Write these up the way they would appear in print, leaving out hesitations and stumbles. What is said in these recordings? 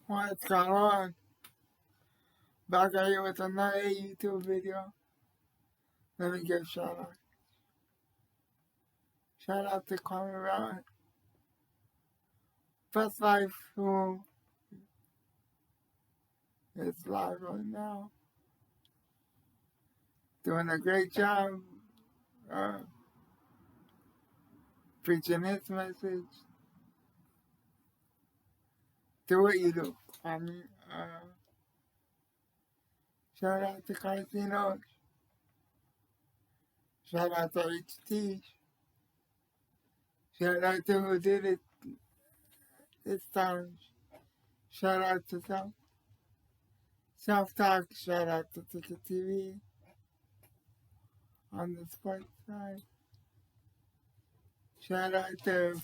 What's going on? Back at you with another YouTube video. Let me give a shout out. Shout out to bryant. Best Life, who is live right now. Doing a great job preaching his message. Do what you do. Shout out to Casinos. Shout out to HT. Shout out to who did it this time. Shout out to Self Talk. Shout out to Ticket TV on the sports side. Shout out to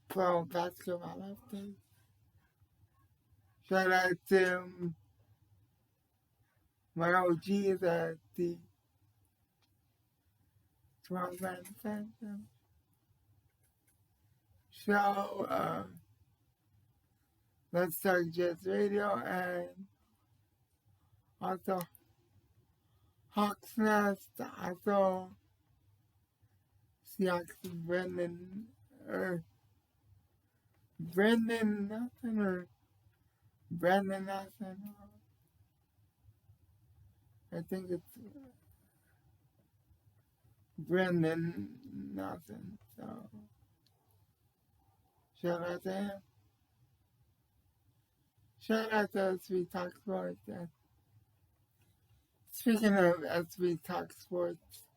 Pro Basketball Update. Shout out to my OGs at the 12 Man Phantom show, Let's Talk Jets Radio, and also Hawks Nest, also Seahawks Brendan Nelson. I think it's Brendan Nelson. So shout out to him. Shout out to SB Talk Sports. Speaking of SB Talk Sports,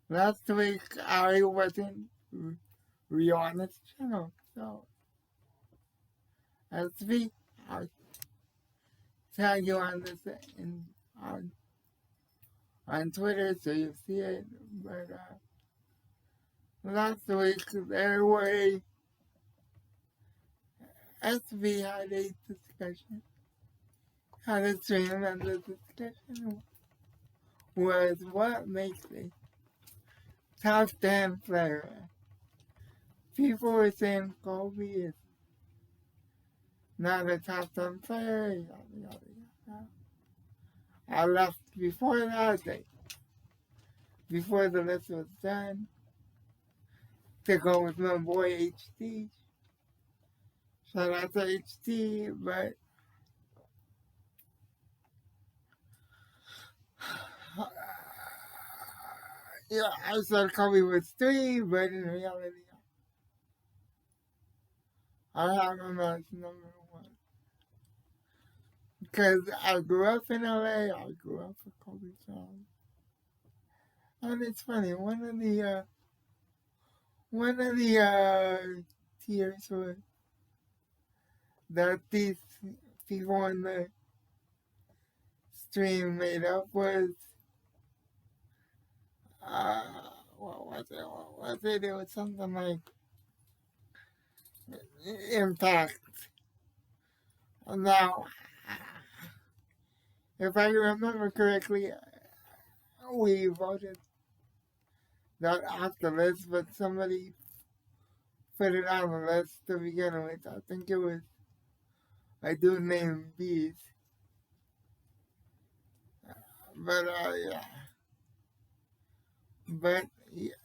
last week I wasn't on this channel, so SB, I'll tag you on this on Twitter so you see it. But last week there were SB had a discussion. Had a stream, and the discussion was what makes a top 10 player. People were saying Kobe is not a top 10 player. Yada, yada, yada. I left before that day, before the list was done, to go with my boy HT. Shout out to HT, but yeah, I said Kobe was 3, but in reality, I have him as number 1. Because I grew up in LA, I grew up a Kobe fan. And it's funny, one of the tiers was that these people in the stream made up was what was it? It was something like impact. Now, if I remember correctly, we voted that off the list, but somebody put it on the list to begin with. I think it was a dude named Bees. But, yeah. But, yeah.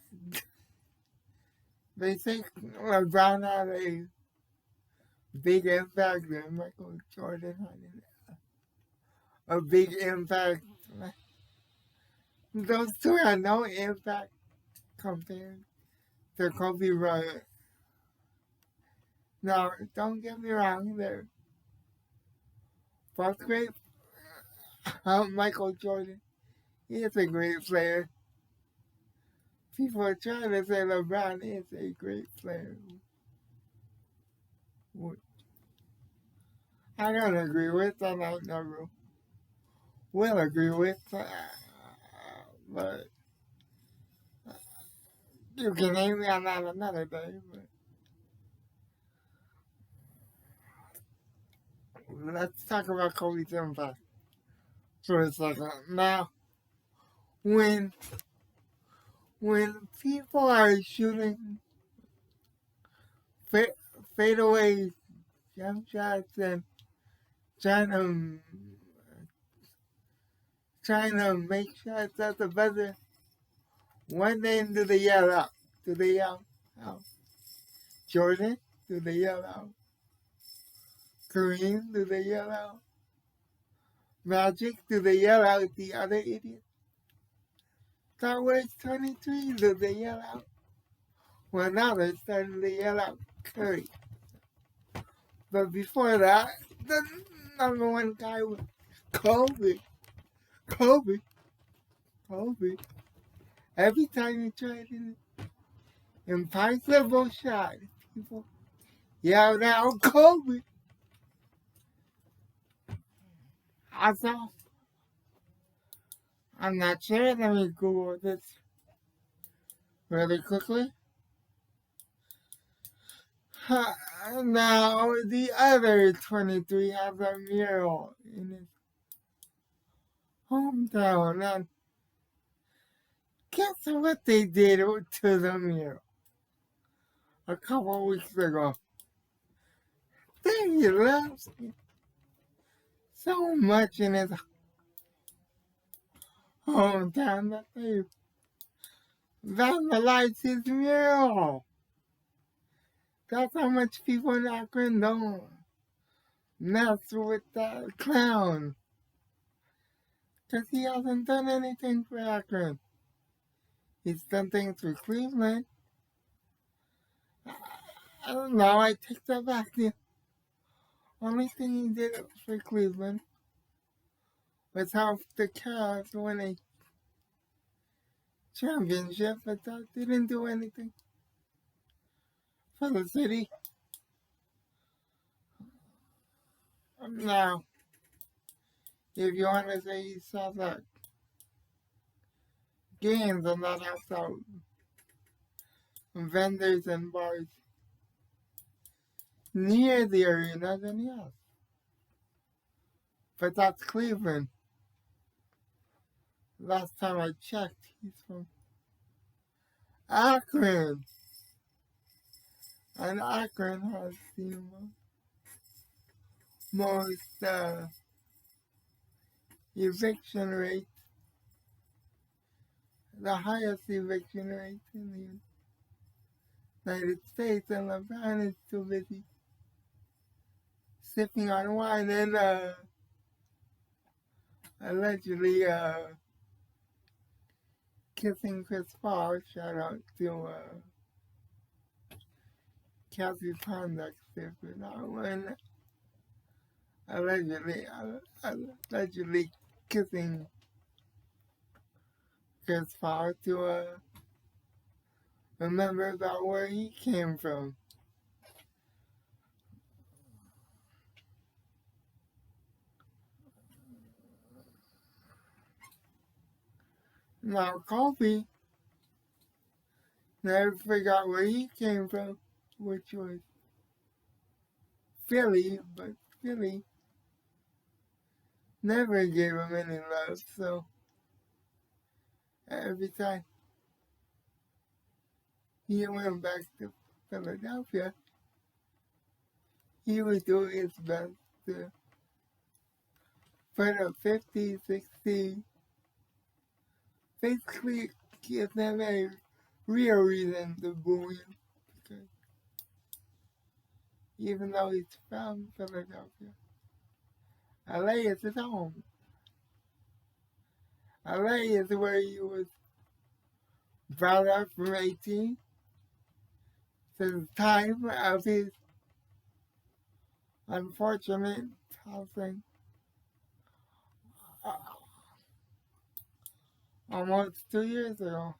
They think LeBron had a big impact and Michael Jordan had a big impact. Those two had no impact compared to Kobe Bryant. Now, don't get me wrong, they're both great. Michael Jordan, he is a great player. People are trying to say LeBron is a great player. I don't agree with, and I never will agree with, but you can name me on that another day. But let's talk about Kobe's impact for a second. Now, when people are shooting fadeaway jump shots and trying to trying to make shots at the buzzer. What name do they yell out? Do they yell out Jordan? Do they yell out Kareem? Do they yell out Magic? Do they yell out the other idiot? That was 23. Do they yell out? Well, now they're starting to yell out Curry. But before that, the number one guy was Kobe. Kobe. Kobe. Every time you tried an impossible shot, people yelled out Kobe. Also, I'm not sure. Let me Google this really quickly. Now, the other 23 has a mural in his hometown. And guess what they did to the mural a couple weeks ago? They left so much in his hometown that they vandalized his mural. That's how much people in Akron don't mess with that clown. Because he hasn't done anything for Akron. He's done things for Cleveland. I don't know, I take that back. The only thing he did for Cleveland was help the Cavs win a championship, but that didn't do anything for the city. Now, if you want to say he saw that games and that helps out vendors and bars near the arena, then yes. But that's Cleveland. Last time I checked, he's from Akron. And Akron has the most eviction rate, the highest eviction rate in the United States, and LeBron is too busy sipping on wine and allegedly kissing Chris Paul. Shout out to Kelsey Conduct for that one. Allegedly kissing Chris Paul to remember about where he came from. Now Kobe never forgot where he came from, which was Philly, but Philly never gave him any love, so every time he went back to Philadelphia, he would do his best to put up 50, 60, basically give them a real reason to boo him, because even though he's from Philadelphia, LA is his home. LA is where he was brought up from 18 to the time of his unfortunate passing almost 2 years ago.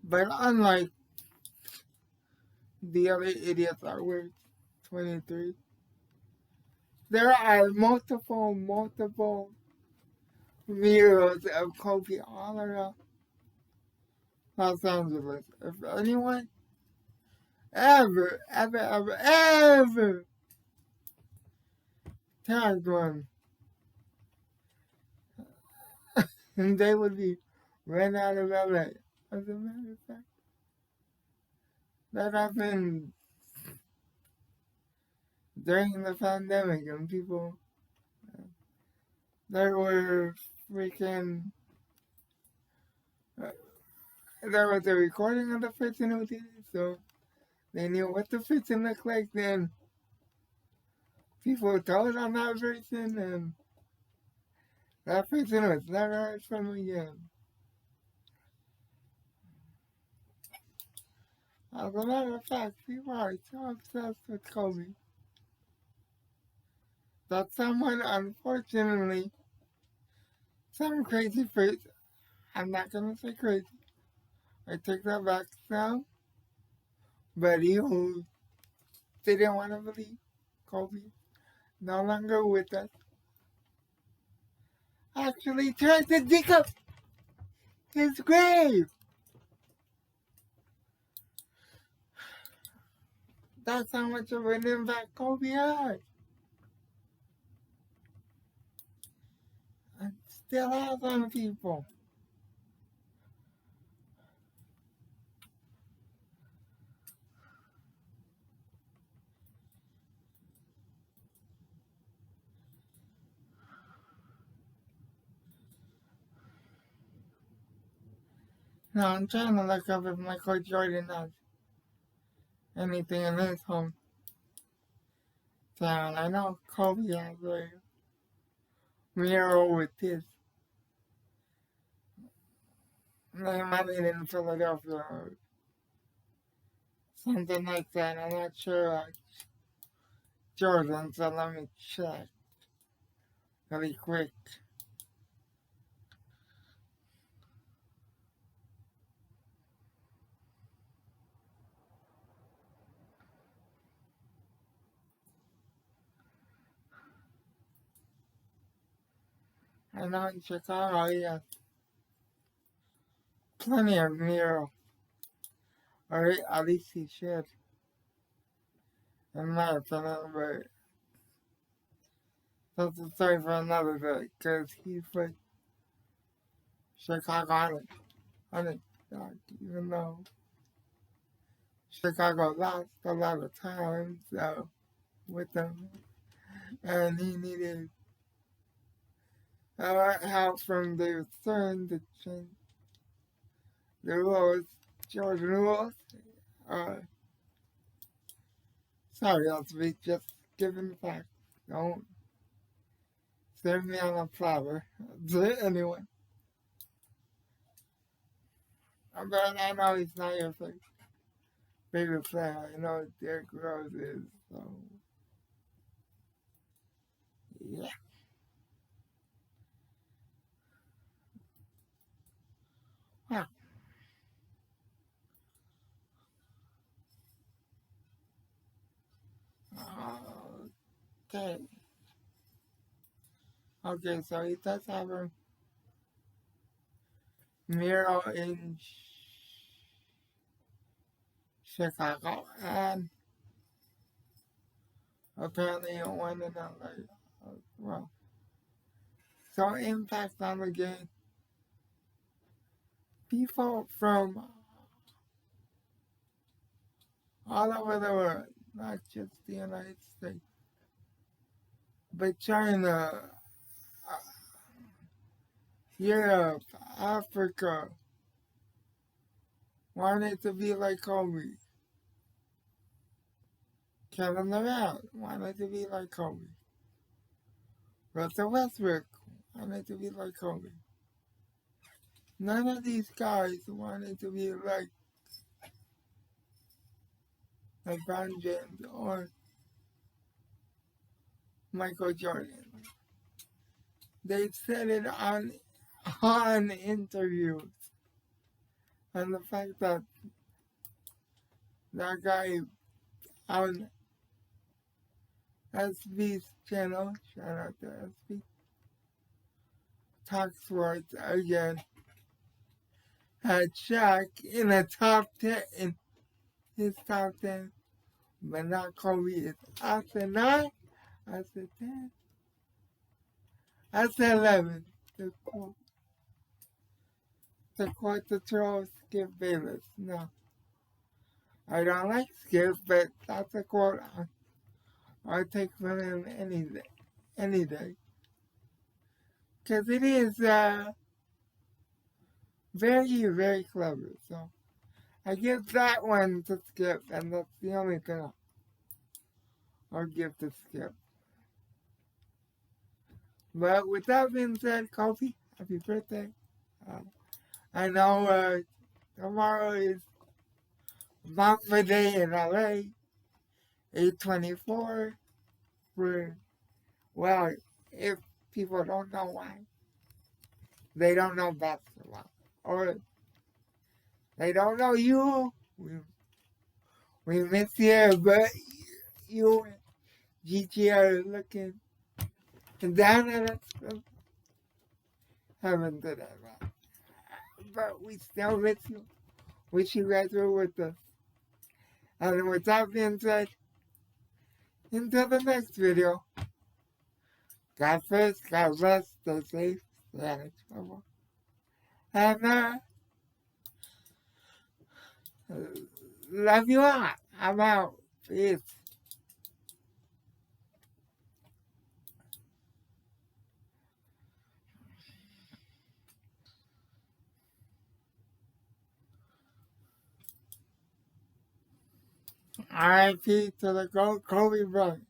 But unlike the other idiots that were 23, there are multiple murals of Kobe all around Los Angeles. If anyone ever tagged one. And they would be ran out of LA. As a matter of fact, that happened during the pandemic, and people, there were freaking, uh, there was a recording of the person who did it, so they knew what the person looked like. Then people told on that person, and that person was never heard from again. As a matter of fact, people are so obsessed with Kobe that someone, unfortunately, some crazy person, I'm not gonna say crazy, I take that back now, but he who didn't want to believe Kobe, no longer with us, actually tried to dig up his grave. That's how much of an impact Kobe had. And still has on people. Now I'm trying to look up if Michael Jordan has anything in his hometown. I know Kobe has a mural with his name on it in Philadelphia or something like that. I'm not sure. Jordan, so let me check really quick. I know in Chicago he has plenty of murals, or at least he should, in my opinion, but that's a story for another day, because he put Chicago on it, even though Chicago lost a lot of times with them, and he needed help from David Stern to change the rules, Jordan rules. Uh, sorry, I'll be just giving facts. Don't serve me on a platter. Anyway, but I know he's not your favorite player. I know Derrick Rose is, so yeah. Huh. Okay. Okay, so he does have a mural in Chicago, and apparently one in LA. Well, so impact on the game. People from all over the world, not just the United States, but China, uh, Europe, Africa, wanted to be like Kobe. Kevin Durant wanted to be like Kobe. Russell Westbrook wanted to be like Kobe. None of these guys wanted to be like LeBron James or Michael Jordan. They said it on interviews, and the fact that that guy on SB's channel, shout out to SB, talk sports again, had Shaq in the top 10 his top 10, but not Kobe. It's I said 9, I said 10, I said 11. To quote the troll, Skip Bayless. No, I don't like Skip, but that's a quote I'll take from him any day. Because it is very, very clever. So I give that one to Skip, and that's the only thing I'll give to Skip. But with that being said, Kobe, happy birthday. I know tomorrow is Mamba Day in LA, 8/24. Well, if people don't know why, they don't know basketball. Or they don't know you. We miss you, but you and Gigi are looking down at us. Haven't done that. But we still miss you. Wish you guys were with us. And with that being said, until the next video, God first, God bless, stay safe, stay out of trouble. And love you all. I'm out. Peace. R.I.P. to the GOAT, Kobe Bryant.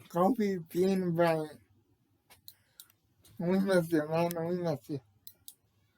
Kobe Bean Bryant. We miss you, man. We miss you.